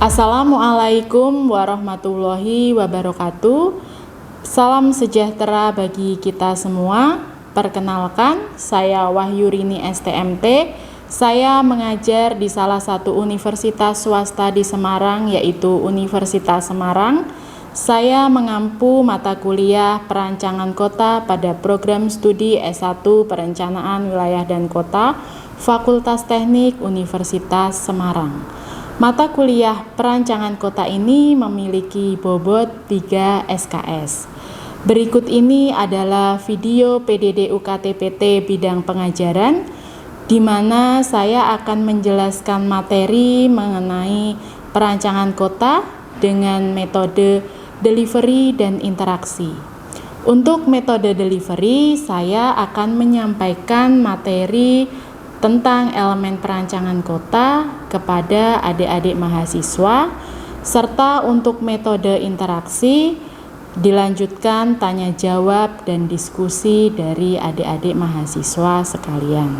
Assalamualaikum warahmatullahi wabarakatuh. Salam sejahtera bagi kita semua. Perkenalkan, saya Wahyurini STMT. Saya mengajar di salah satu universitas swasta di Semarang, yaitu Universitas Semarang. Saya mengampu mata kuliah Perancangan Kota pada program studi S1 Perencanaan Wilayah dan Kota, Fakultas Teknik Universitas Semarang. Mata kuliah Perancangan Kota ini memiliki bobot 3 SKS. Berikut ini adalah video PDD UKT-PT bidang pengajaran, di mana saya akan menjelaskan materi mengenai perancangan kota dengan metode delivery dan interaksi. Untuk metode delivery, saya akan menyampaikan materi tentang elemen perancangan kota kepada adik-adik mahasiswa, serta untuk metode interaksi dilanjutkan tanya jawab dan diskusi dari adik-adik mahasiswa sekalian.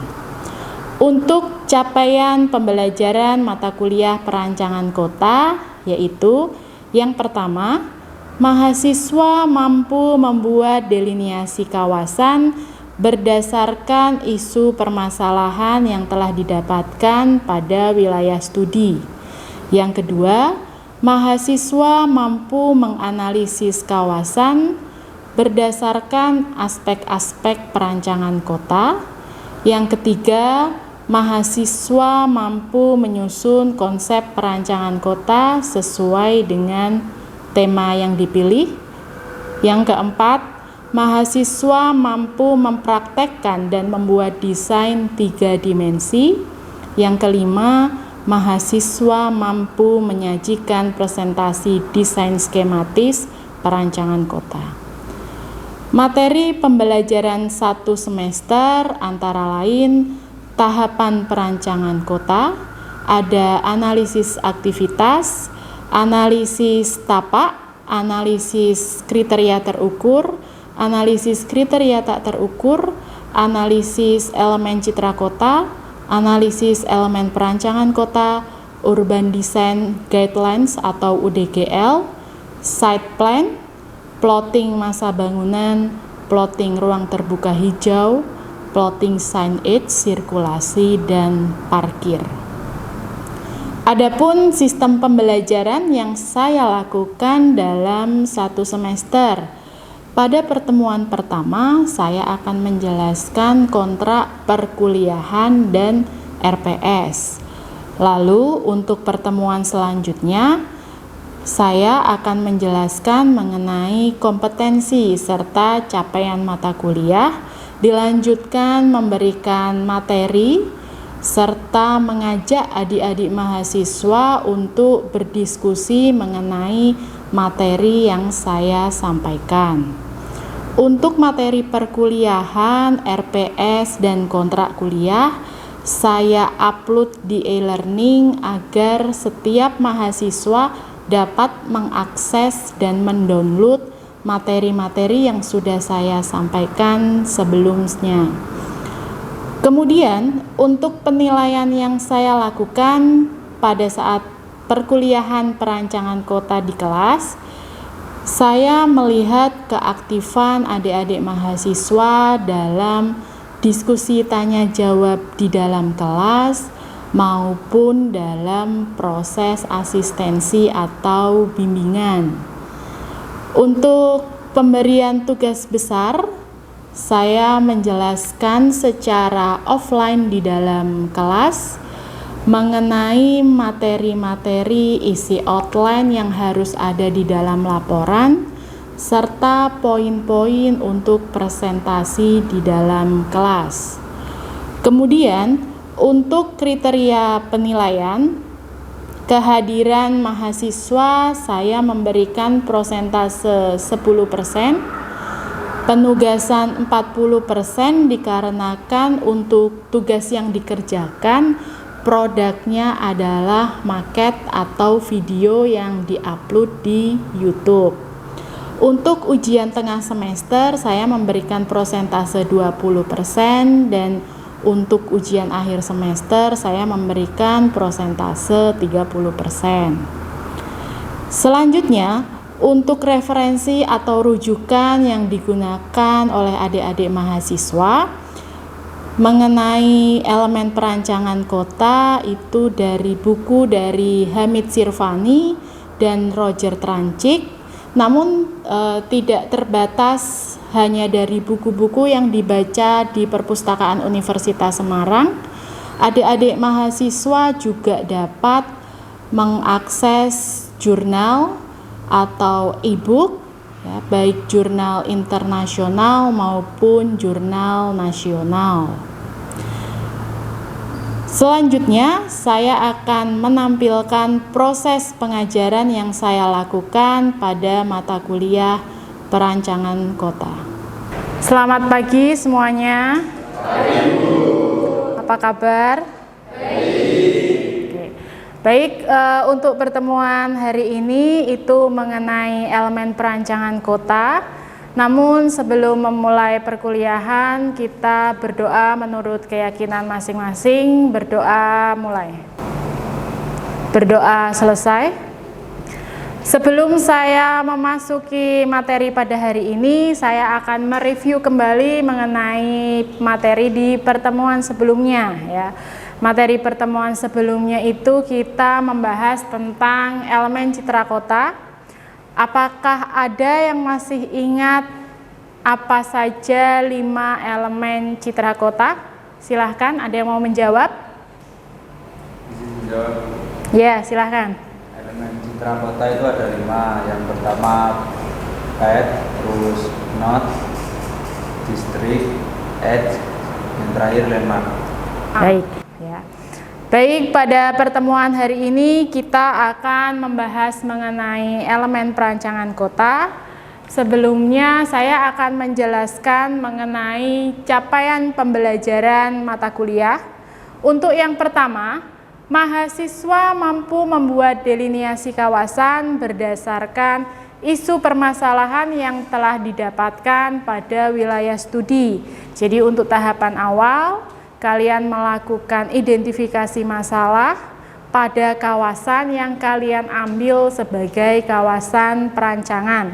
Untuk capaian pembelajaran mata kuliah perancangan kota, yaitu yang pertama, mahasiswa mampu membuat delineasi kawasan berdasarkan isu permasalahan yang telah didapatkan pada wilayah studi. Yang kedua, mahasiswa mampu menganalisis kawasan berdasarkan aspek-aspek perancangan kota. Yang ketiga, mahasiswa mampu menyusun konsep perancangan kota sesuai dengan tema yang dipilih. Yang keempat, mahasiswa mampu mempraktekkan dan membuat desain 3 dimensi. Yang kelima, mahasiswa mampu menyajikan presentasi desain skematis perancangan kota. Materi pembelajaran 1 semester antara lain tahapan perancangan kota, ada analisis aktivitas, analisis tapak, analisis kriteria terukur, analisis kriteria tak terukur, analisis elemen citra kota, analisis elemen perancangan kota, urban design guidelines atau UDGL, site plan, plotting masa bangunan, plotting ruang terbuka hijau, plotting signage, sirkulasi, dan parkir. Adapun sistem pembelajaran yang saya lakukan dalam 1 semester. Pada pertemuan pertama, saya akan menjelaskan kontrak perkuliahan dan RPS. Lalu, untuk pertemuan selanjutnya, saya akan menjelaskan mengenai kompetensi serta capaian mata kuliah, dilanjutkan memberikan materi, serta mengajak adik-adik mahasiswa untuk berdiskusi mengenai materi yang saya sampaikan. Untuk materi perkuliahan, RPS, dan kontrak kuliah, saya upload di e-learning agar setiap mahasiswa dapat mengakses dan mendownload materi-materi yang sudah saya sampaikan sebelumnya. Kemudian, untuk penilaian yang saya lakukan pada saat perkuliahan perancangan kota di kelas, saya melihat keaktifan adik-adik mahasiswa dalam diskusi tanya jawab di dalam kelas maupun dalam proses asistensi atau bimbingan. Untuk pemberian tugas besar, saya menjelaskan secara offline di dalam kelas mengenai materi-materi isi outline yang harus ada di dalam laporan, serta poin-poin untuk presentasi di dalam kelas. Kemudian, untuk kriteria penilaian, kehadiran mahasiswa saya memberikan persentase 10%, penugasan 40% dikarenakan untuk tugas yang dikerjakan produknya adalah maket atau video yang diupload di YouTube. Untuk ujian tengah semester saya memberikan persentase 20% dan untuk ujian akhir semester saya memberikan persentase 30%. Selanjutnya, untuk referensi atau rujukan yang digunakan oleh adik-adik mahasiswa mengenai elemen perancangan kota itu dari buku dari Hamid Sirvani dan Roger Trancik, namun tidak terbatas hanya dari buku-buku yang dibaca di Perpustakaan Universitas Semarang. Adik-adik mahasiswa juga dapat mengakses jurnal atau e-book, ya, baik jurnal internasional maupun jurnal nasional. Selanjutnya, saya akan menampilkan proses pengajaran yang saya lakukan pada mata kuliah perancangan kota. Selamat pagi semuanya. Apa kabar? Baik, untuk pertemuan hari ini itu mengenai elemen perancangan kota. Namun sebelum memulai perkuliahan, kita berdoa menurut keyakinan masing-masing. Berdoa mulai. Berdoa selesai. Sebelum saya memasuki materi pada hari ini, saya akan mereview kembali mengenai materi di pertemuan sebelumnya, ya. Materi pertemuan sebelumnya itu kita membahas tentang elemen citra kota. Apakah ada yang masih ingat apa saja 5 elemen citra kota? Silahkan, ada yang mau menjawab? Ya, silahkan. Elemen citra kota itu ada 5. Yang pertama pad, terus node, district, edge, yang terakhir landmark. Baik. Ya. Baik, pada pertemuan hari ini kita akan membahas mengenai elemen perancangan kota. Sebelumnya saya akan menjelaskan mengenai capaian pembelajaran mata kuliah. Untuk yang pertama, mahasiswa mampu membuat deliniasi kawasan berdasarkan isu permasalahan yang telah didapatkan pada wilayah studi. Jadi untuk tahapan awal, kalian melakukan identifikasi masalah pada kawasan yang kalian ambil sebagai kawasan perancangan.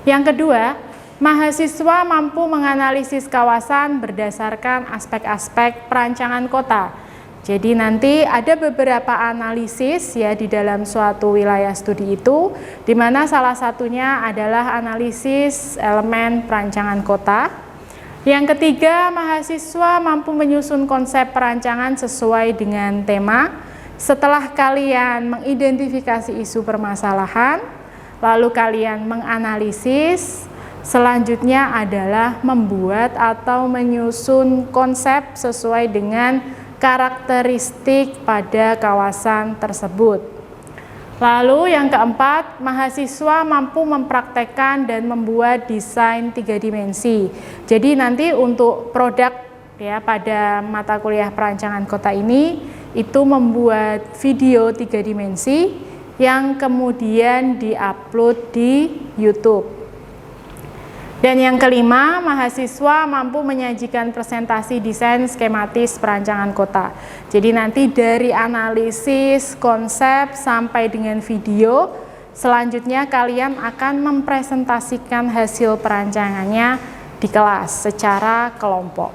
Yang kedua, mahasiswa mampu menganalisis kawasan berdasarkan aspek-aspek perancangan kota. Jadi nanti ada beberapa analisis ya di dalam suatu wilayah studi itu, di mana salah satunya adalah analisis elemen perancangan kota. Yang ketiga, mahasiswa mampu menyusun konsep perancangan sesuai dengan tema. Setelah kalian mengidentifikasi isu permasalahan, lalu kalian menganalisis, selanjutnya adalah membuat atau menyusun konsep sesuai dengan karakteristik pada kawasan tersebut. Lalu yang keempat, mahasiswa mampu mempraktekkan dan membuat desain 3 dimensi. Jadi nanti untuk produk ya pada mata kuliah perancangan kota ini itu membuat video 3 dimensi yang kemudian diupload di YouTube. Dan yang kelima, mahasiswa mampu menyajikan presentasi desain skematis perancangan kota. Jadi nanti dari analisis, konsep, sampai dengan video, selanjutnya kalian akan mempresentasikan hasil perancangannya di kelas secara kelompok.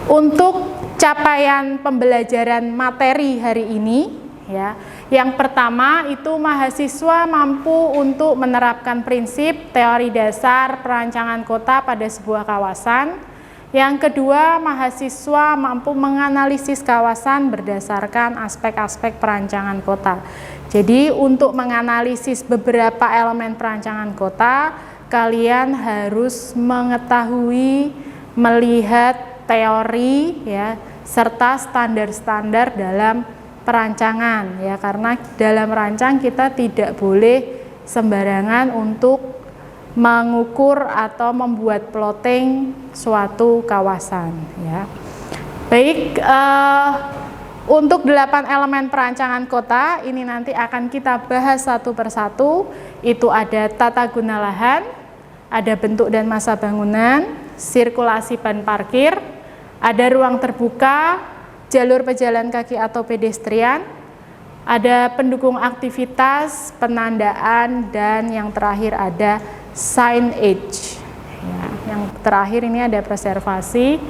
Untuk capaian pembelajaran materi hari ini, ya, yang pertama itu mahasiswa mampu untuk menerapkan prinsip teori dasar perancangan kota pada sebuah kawasan. Yang kedua, mahasiswa mampu menganalisis kawasan berdasarkan aspek-aspek perancangan kota. Jadi untuk menganalisis beberapa elemen perancangan kota, kalian harus mengetahui, melihat teori ya, serta standar-standar dalam perancangan ya, karena dalam rancang kita tidak boleh sembarangan untuk mengukur atau membuat plotting suatu kawasan ya. Baik, untuk 8 elemen perancangan kota ini nanti akan kita bahas satu persatu. Itu ada tata guna lahan, ada bentuk dan masa bangunan, sirkulasi ban parkir, ada ruang terbuka, jalur pejalan kaki atau pedestrian, ada pendukung aktivitas, penandaan, dan yang terakhir ada signage. Ya, yang terakhir ini ada preservasi.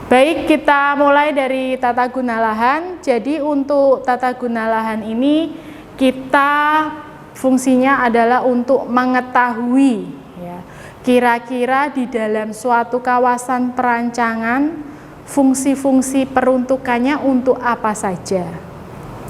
Baik, kita mulai dari tata guna lahan. Jadi untuk tata guna lahan ini kita fungsinya adalah untuk mengetahui ya, kira-kira di dalam suatu kawasan perancangan fungsi-fungsi peruntukannya untuk apa saja.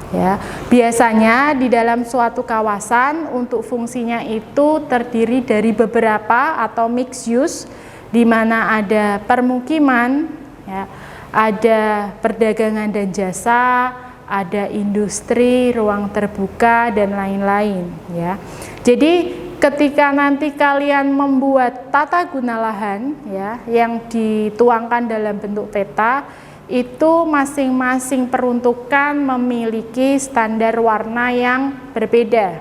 Ya, biasanya di dalam suatu kawasan untuk fungsinya itu terdiri dari beberapa atau mixed use, di mana ada permukiman, ya, ada perdagangan dan jasa, ada industri, ruang terbuka, dan lain-lain. Ya, jadi ketika nanti kalian membuat tata guna lahan, ya, yang dituangkan dalam bentuk peta, itu masing-masing peruntukan memiliki standar warna yang berbeda.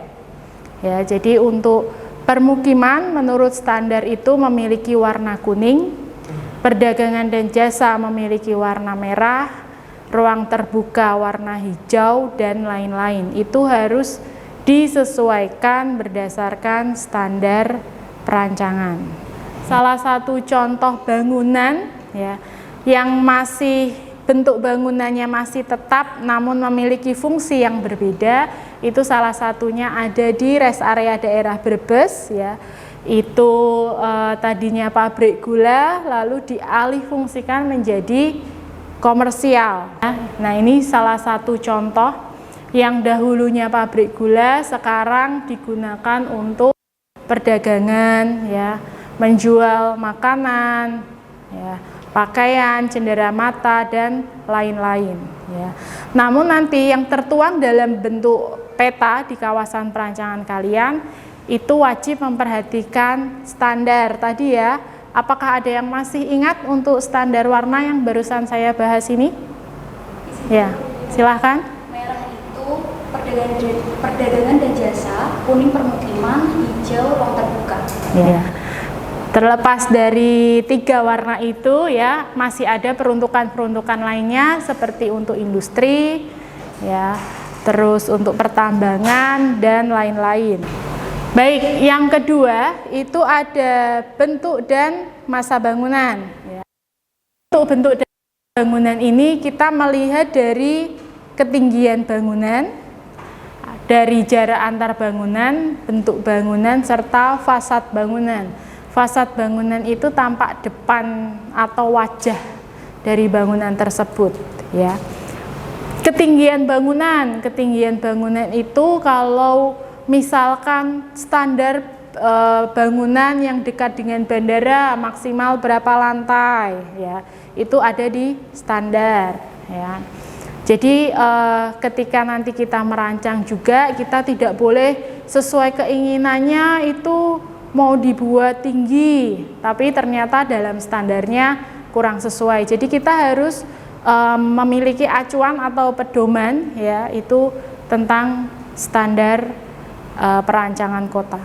Ya, jadi untuk permukiman menurut standar itu memiliki warna kuning, perdagangan dan jasa memiliki warna merah, ruang terbuka warna hijau, dan lain-lain. Itu harus disesuaikan berdasarkan standar perancangan. Salah satu contoh bangunan ya, yang masih bentuk bangunannya masih tetap namun memiliki fungsi yang berbeda, itu salah satunya ada di rest area daerah Brebes ya. Itu tadinya pabrik gula lalu dialih fungsikan menjadi komersial. Nah, ini salah satu contoh yang dahulunya pabrik gula sekarang digunakan untuk perdagangan ya, menjual makanan ya, pakaian, cendera mata, dan lain-lain ya. Namun nanti yang tertuang dalam bentuk peta di kawasan perancangan kalian itu wajib memperhatikan standar tadi ya. Apakah ada yang masih ingat untuk standar warna yang barusan saya bahas ini? Ya, silahkan. Merah itu perdagangan dan jasa, kuning permukiman, hijau ruang terbuka. Ya. Terlepas dari tiga warna itu ya, masih ada peruntukan-peruntukan lainnya seperti untuk industri ya, terus untuk pertambangan dan lain-lain. Baik, yang kedua itu ada bentuk dan masa bangunan ya. Untuk bentuk dan bangunan ini kita melihat dari ketinggian bangunan, dari jarak antar bangunan, bentuk bangunan, serta fasad bangunan. Fasad bangunan itu tampak depan atau wajah dari bangunan tersebut ya. Ketinggian bangunan itu kalau misalkan standar bangunan yang dekat dengan bandara maksimal berapa lantai ya, itu ada di standar ya. Jadi ketika nanti kita merancang juga kita tidak boleh sesuai keinginannya itu mau dibuat tinggi, tapi ternyata dalam standarnya kurang sesuai. Jadi kita harus memiliki acuan atau pedoman ya, itu tentang standar perancangan kota.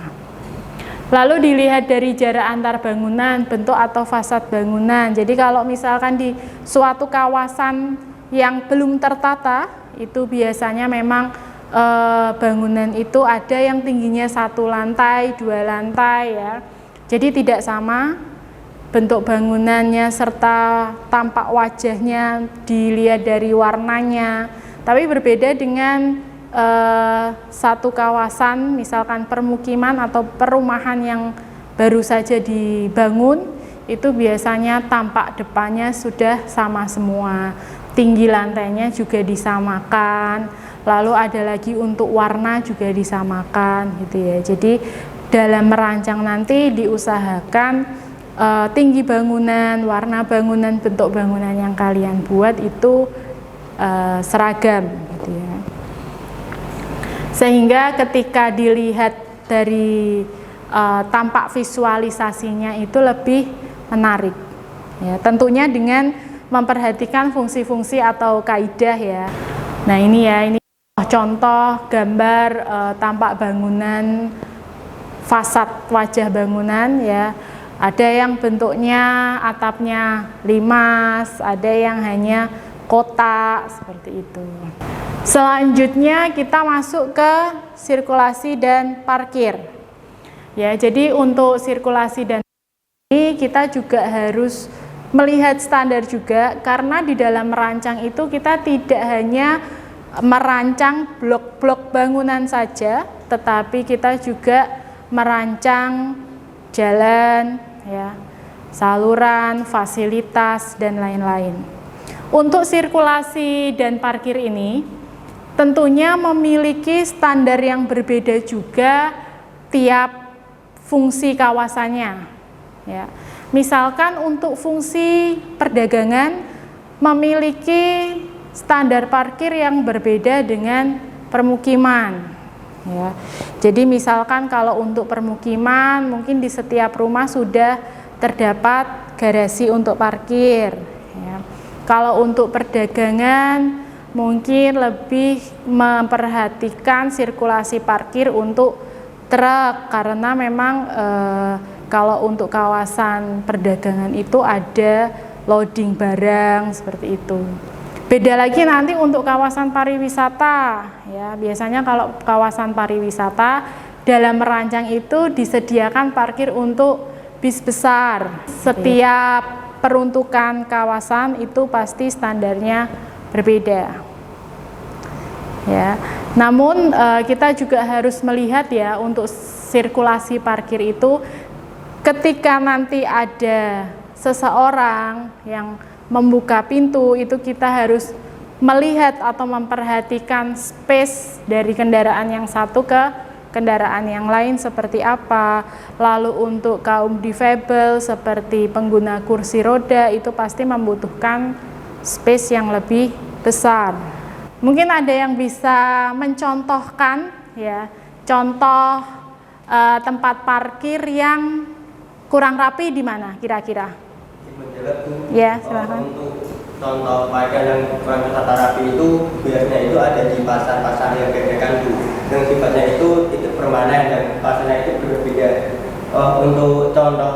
Lalu dilihat dari jarak antar bangunan, bentuk atau fasad bangunan. Jadi kalau misalkan di suatu kawasan yang belum tertata, itu biasanya memang bangunan itu ada yang tingginya 1 lantai, 2 lantai ya. Jadi tidak sama bentuk bangunannya serta tampak wajahnya dilihat dari warnanya. Tapi berbeda dengan satu kawasan misalkan permukiman atau perumahan yang baru saja dibangun, itu biasanya tampak depannya sudah sama semua. Tinggi lantainya juga disamakan. Lalu ada lagi untuk warna juga disamakan gitu ya. Jadi dalam merancang nanti diusahakan tinggi bangunan, warna bangunan, bentuk bangunan yang kalian buat itu seragam gitu ya. Sehingga ketika dilihat dari tampak visualisasinya itu lebih menarik ya. Tentunya dengan memperhatikan fungsi-fungsi atau kaidah ya. Nah ini ya, ini contoh gambar tampak bangunan, fasad wajah bangunan ya. Ada yang bentuknya atapnya limas, ada yang hanya kotak seperti itu. Selanjutnya kita masuk ke sirkulasi dan parkir. Ya, jadi untuk sirkulasi dan ini kita juga harus melihat standar juga, karena di dalam merancang itu kita tidak hanya merancang blok-blok bangunan saja, tetapi kita juga merancang jalan, ya, saluran, fasilitas, dan lain-lain. Untuk sirkulasi dan parkir ini tentunya memiliki standar yang berbeda juga tiap fungsi kawasannya. Ya. Misalkan untuk fungsi perdagangan memiliki standar parkir yang berbeda dengan permukiman. Ya. Jadi misalkan kalau untuk permukiman mungkin di setiap rumah sudah terdapat garasi untuk parkir. Ya. Kalau untuk perdagangan mungkin lebih memperhatikan sirkulasi parkir untuk truk, karena memang kalau untuk kawasan perdagangan itu ada loading barang seperti itu. Beda lagi nanti untuk kawasan pariwisata, ya, biasanya kalau kawasan pariwisata dalam merancang itu disediakan parkir untuk bis besar. Setiap peruntukan kawasan itu pasti standarnya berbeda. Ya. Namun kita juga harus melihat ya, untuk sirkulasi parkir itu ketika nanti ada seseorang yang membuka pintu, itu kita harus melihat atau memperhatikan space dari kendaraan yang satu ke kendaraan yang lain seperti apa. Lalu untuk kaum difabel seperti pengguna kursi roda itu pasti membutuhkan space yang lebih besar. Mungkin ada yang bisa mencontohkan ya, contoh tempat parkir yang kurang rapi di mana kira-kira? Ya, silakan. Untuk contoh parkir yang kurang tertata rapi itu biasanya itu ada di pasar-pasar yang dadakan tuh, yang sifatnya itu permanen dan pasarnya itu berbeda. Untuk contoh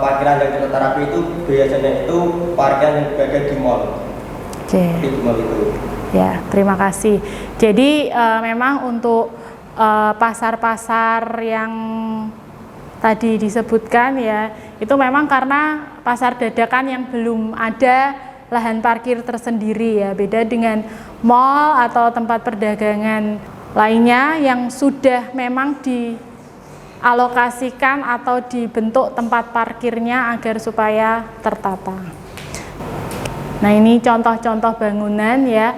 parkiran yang tertata rapi itu biasanya itu parkiran yang berada di mall. Oke. Di mall itu. Ya, terima kasih. Jadi memang untuk pasar-pasar yang tadi disebutkan ya, itu memang karena pasar dadakan yang belum ada lahan parkir tersendiri ya, beda dengan mall atau tempat perdagangan lainnya yang sudah memang dialokasikan atau dibentuk tempat parkirnya agar supaya tertata. Nah, ini contoh-contoh bangunan ya.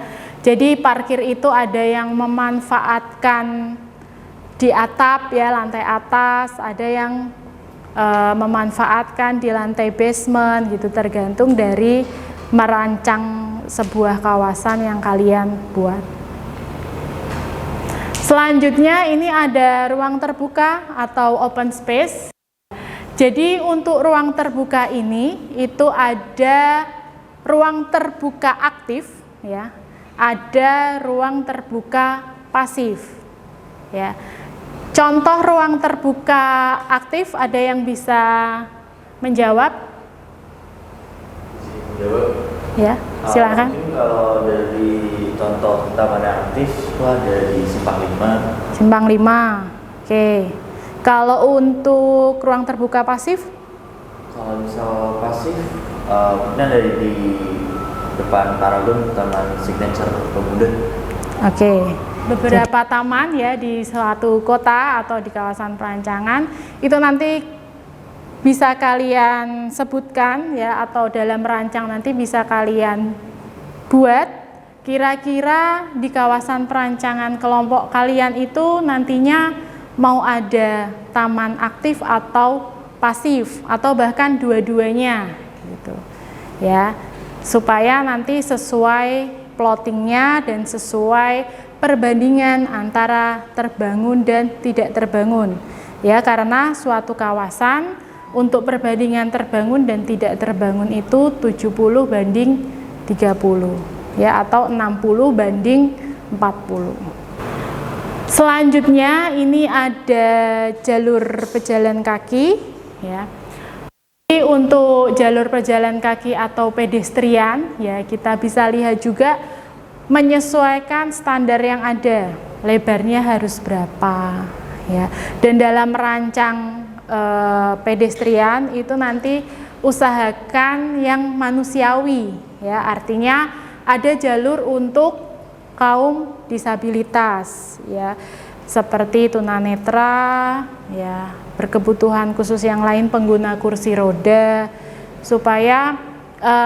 Jadi parkir itu ada yang memanfaatkan di atap ya, lantai atas, ada yang memanfaatkan di lantai basement gitu, tergantung dari merancang sebuah kawasan yang kalian buat. Selanjutnya ini ada ruang terbuka atau open space. Jadi untuk ruang terbuka ini itu ada ruang terbuka aktif ya, ada ruang terbuka pasif ya. Contoh ruang terbuka aktif, ada yang bisa menjawab? Ya, silakan. Mungkin kalau dari contoh taman aktif itu ada di Simpang 5. Simpang 5. Oke. Kalau untuk ruang terbuka pasif? Kalau misal pasif, mungkin ada di depan Paragon, Taman Signature Pemuda. Oke. Beberapa taman ya di suatu kota atau di kawasan perancangan itu nanti bisa kalian sebutkan ya, atau dalam merancang nanti bisa kalian buat kira-kira di kawasan perancangan kelompok kalian itu nantinya mau ada taman aktif atau pasif atau bahkan dua-duanya gitu ya, supaya nanti sesuai plottingnya dan sesuai perbandingan antara terbangun dan tidak terbangun ya, karena suatu kawasan untuk perbandingan terbangun dan tidak terbangun itu 70/30 ya, atau 60/40. Selanjutnya ini ada jalur pejalan kaki ya. Jadi untuk jalur pejalan kaki atau pedestrian ya, kita bisa lihat juga menyesuaikan standar yang ada, lebarnya harus berapa ya. Dan dalam merancang pedestrian itu nanti usahakan yang manusiawi ya, artinya ada jalur untuk kaum disabilitas ya, seperti tunanetra ya, berkebutuhan khusus yang lain, pengguna kursi roda, supaya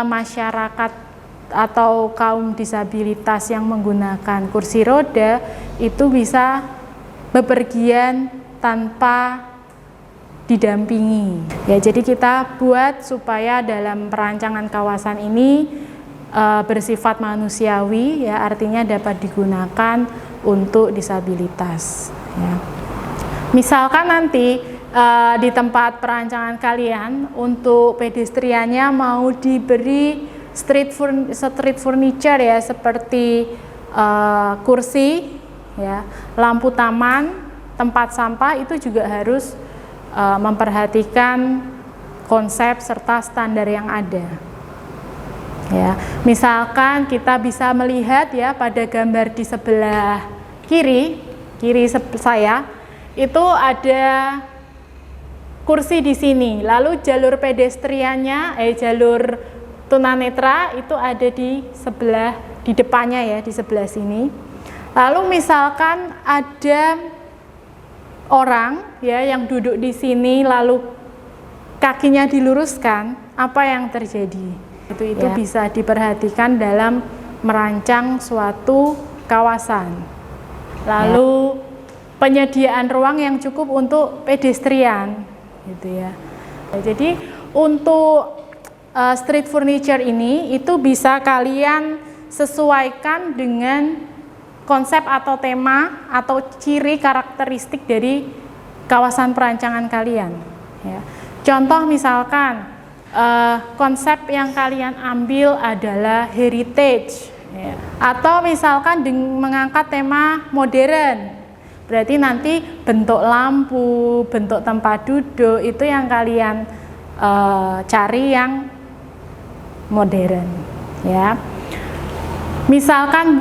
masyarakat atau kaum disabilitas yang menggunakan kursi roda itu bisa bepergian tanpa didampingi ya. Jadi kita buat supaya dalam perancangan kawasan ini bersifat manusiawi ya, artinya dapat digunakan untuk disabilitas ya. Misalkan nanti di tempat perancangan kalian untuk pedestriannya mau diberi street furniture ya, seperti kursi ya, lampu taman, tempat sampah, itu juga harus memperhatikan konsep serta standar yang ada ya. Misalkan kita bisa melihat ya pada gambar di sebelah kiri saya itu ada kursi di sini, lalu jalur pedestriannya jalur tunanetra itu ada di sebelah, di depannya ya, di sebelah sini. Lalu misalkan ada orang ya yang duduk di sini lalu kakinya diluruskan, apa yang terjadi? Itu ya, bisa diperhatikan dalam merancang suatu kawasan. Lalu penyediaan ruang yang cukup untuk pedestrian gitu ya. Jadi untuk street furniture ini itu bisa kalian sesuaikan dengan konsep atau tema atau ciri karakteristik dari kawasan perancangan kalian ya. Contoh misalkan konsep yang kalian ambil adalah heritage ya. Atau misalkan mengangkat tema modern, berarti nanti bentuk lampu, bentuk tempat duduk itu yang kalian cari yang modern ya. Misalkan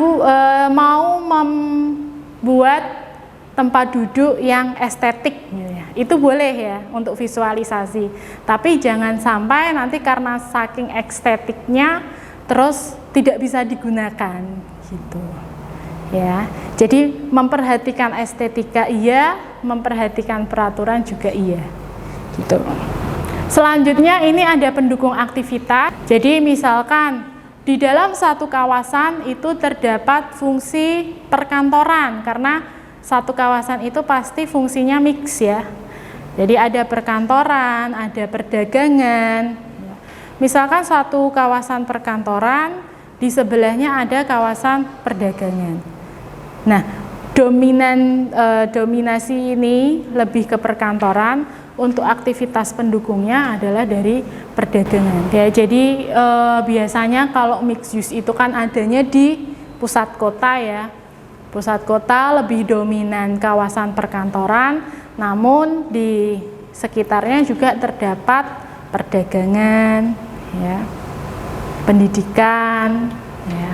mau membuat tempat duduk yang estetik ya, itu boleh ya untuk visualisasi, tapi jangan sampai nanti karena saking estetiknya terus tidak bisa digunakan gitu ya. Jadi memperhatikan estetika iya, memperhatikan peraturan juga iya gitu. Selanjutnya ini ada pendukung aktivitas. Jadi misalkan di dalam satu kawasan itu terdapat fungsi perkantoran, karena satu kawasan itu pasti fungsinya mix ya. Jadi ada perkantoran, ada perdagangan. Misalkan satu kawasan perkantoran, di sebelahnya ada kawasan perdagangan. Nah, dominasi ini lebih ke perkantoran. Untuk aktivitas pendukungnya adalah dari perdagangan ya. Jadi biasanya kalau mixed use itu kan adanya di pusat kota ya. Pusat kota lebih dominan kawasan perkantoran, namun di sekitarnya juga terdapat perdagangan ya, pendidikan ya.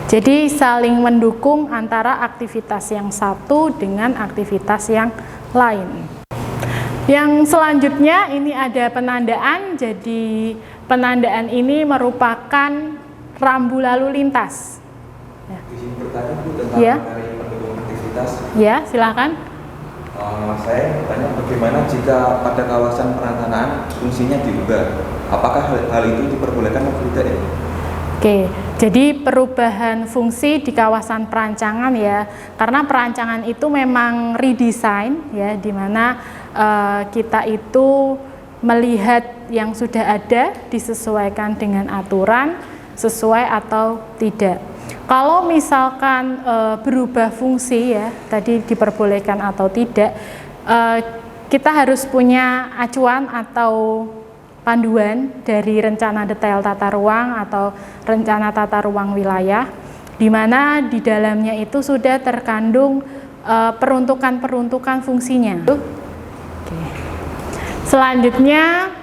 Jadi saling mendukung antara aktivitas yang satu dengan aktivitas yang lain. Yang selanjutnya ini ada penandaan. Jadi penandaan ini merupakan rambu lalu lintas. Izin bertanya Bu tentang dari pendukung aktivitas. Ya, silakan. Saya bertanya bagaimana jika pada kawasan perencanaan fungsinya diubah? Apakah hal itu diperbolehkan atau tidak ya? Oke, jadi perubahan fungsi di kawasan perancangan ya, karena perancangan itu memang redesign ya, di mana kita itu melihat yang sudah ada disesuaikan dengan aturan, sesuai atau tidak. Kalau misalkan berubah fungsi ya, tadi diperbolehkan atau tidak, kita harus punya acuan atau panduan dari rencana detail tata ruang atau rencana tata ruang wilayah, di mana di dalamnya itu sudah terkandung peruntukan fungsinya. Oke. Selanjutnya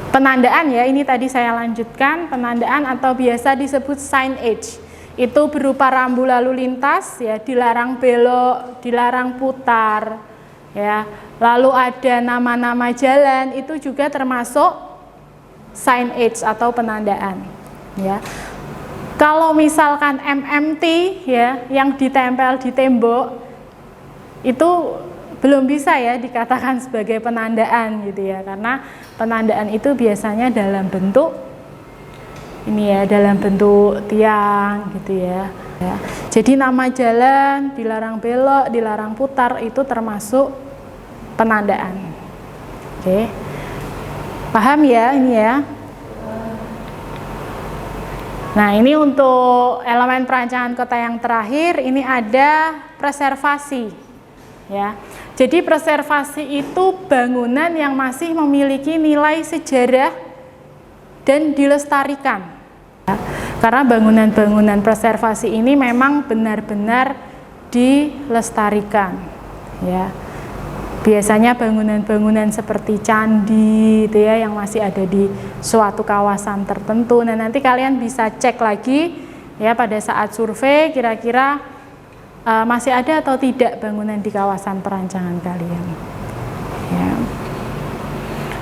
penandaan ya, ini tadi saya lanjutkan, penandaan atau biasa disebut signage. Itu berupa rambu lalu lintas ya, dilarang belok, dilarang putar ya. Lalu ada nama-nama jalan, itu juga termasuk signage atau penandaan ya. Kalau misalkan MMT ya yang ditempel di tembok itu belum bisa ya dikatakan sebagai penandaan gitu ya, karena penandaan itu biasanya dalam bentuk ini ya, dalam bentuk tiang gitu ya. Jadi nama jalan, dilarang belok, dilarang putar itu termasuk penandaan. Oke. Paham ya ini ya? Nah, ini untuk elemen perancangan kota yang terakhir, ini ada preservasi ya. Jadi preservasi itu bangunan yang masih memiliki nilai sejarah dan dilestarikan. Karena bangunan-bangunan preservasi ini memang benar-benar dilestarikan ya. Biasanya bangunan-bangunan seperti candi itu ya yang masih ada di suatu kawasan tertentu. Nah, nanti kalian bisa cek lagi ya pada saat survei kira-kira masih ada atau tidak bangunan di kawasan perancangan kalian ya.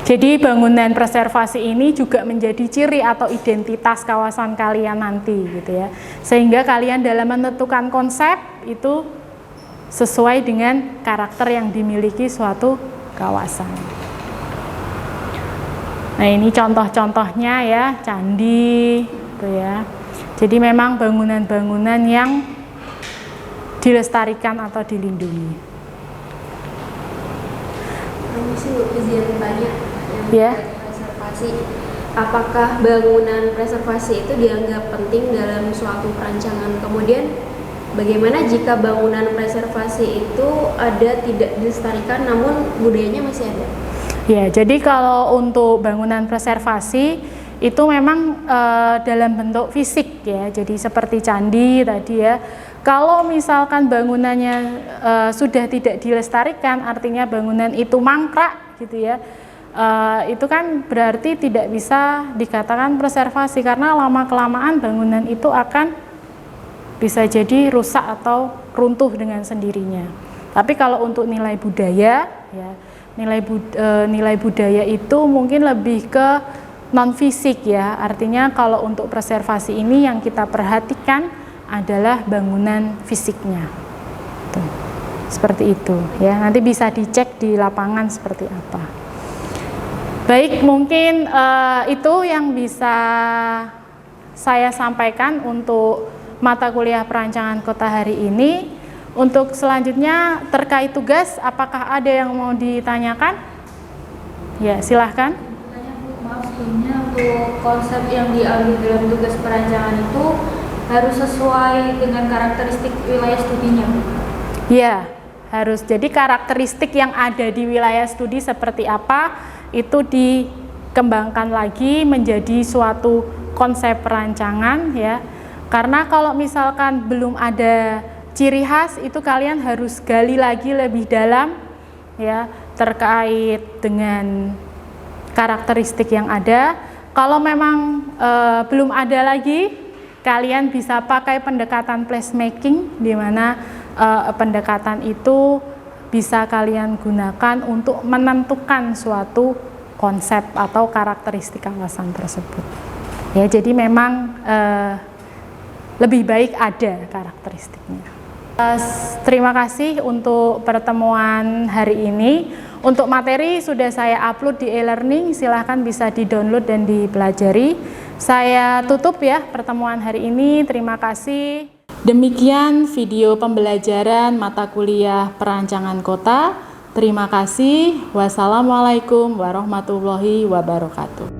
Jadi bangunan preservasi ini juga menjadi ciri atau identitas kawasan kalian nanti gitu ya, sehingga kalian dalam menentukan konsep itu sesuai dengan karakter yang dimiliki suatu kawasan. Nah, ini contoh-contohnya ya, candi gitu ya. Jadi memang bangunan-bangunan yang dilestarikan atau dilindungi. Permisi Bu, izin tanya Ya. preservasi. Apakah bangunan preservasi itu dianggap penting dalam suatu perancangan? Kemudian bagaimana jika bangunan preservasi itu ada tidak dilestarikan namun budayanya masih ada? Ya, jadi kalau untuk bangunan preservasi itu memang dalam bentuk fisik ya. Jadi seperti candi tadi ya. Kalau misalkan bangunannya sudah tidak dilestarikan, artinya bangunan itu mangkrak gitu ya, itu kan berarti tidak bisa dikatakan preservasi, karena lama-kelamaan bangunan itu akan bisa jadi rusak atau runtuh dengan sendirinya. Tapi kalau untuk nilai budaya, ya, nilai budaya itu mungkin lebih ke non fisik ya. Artinya kalau untuk preservasi ini yang kita perhatikan adalah bangunan fisiknya. Tuh, seperti itu ya. Nanti bisa dicek di lapangan seperti apa. Baik, mungkin itu yang bisa saya sampaikan untuk mata kuliah perancangan kota hari ini. Untuk selanjutnya terkait tugas, apakah ada yang mau ditanyakan? Ya, silahkan. Maaf, sebelumnya untuk konsep yang diambil dalam tugas perancangan itu harus sesuai dengan karakteristik wilayah studinya. Ya, harus. Jadi karakteristik yang ada di wilayah studi seperti apa itu dikembangkan lagi menjadi suatu konsep perancangan ya. Karena kalau misalkan belum ada ciri khas, itu kalian harus gali lagi lebih dalam ya terkait dengan karakteristik yang ada. Kalau memang belum ada lagi, kalian bisa pakai pendekatan placemaking, di mana pendekatan itu bisa kalian gunakan untuk menentukan suatu konsep atau karakteristik kawasan tersebut. Ya, jadi memang lebih baik ada karakteristiknya. Terima kasih untuk pertemuan hari ini. Untuk materi sudah saya upload di e-learning, silahkan bisa di-download dan dipelajari. Saya tutup ya pertemuan hari ini, terima kasih. Demikian video pembelajaran mata kuliah perancangan kota. Terima kasih. Wassalamualaikum warahmatullahi wabarakatuh.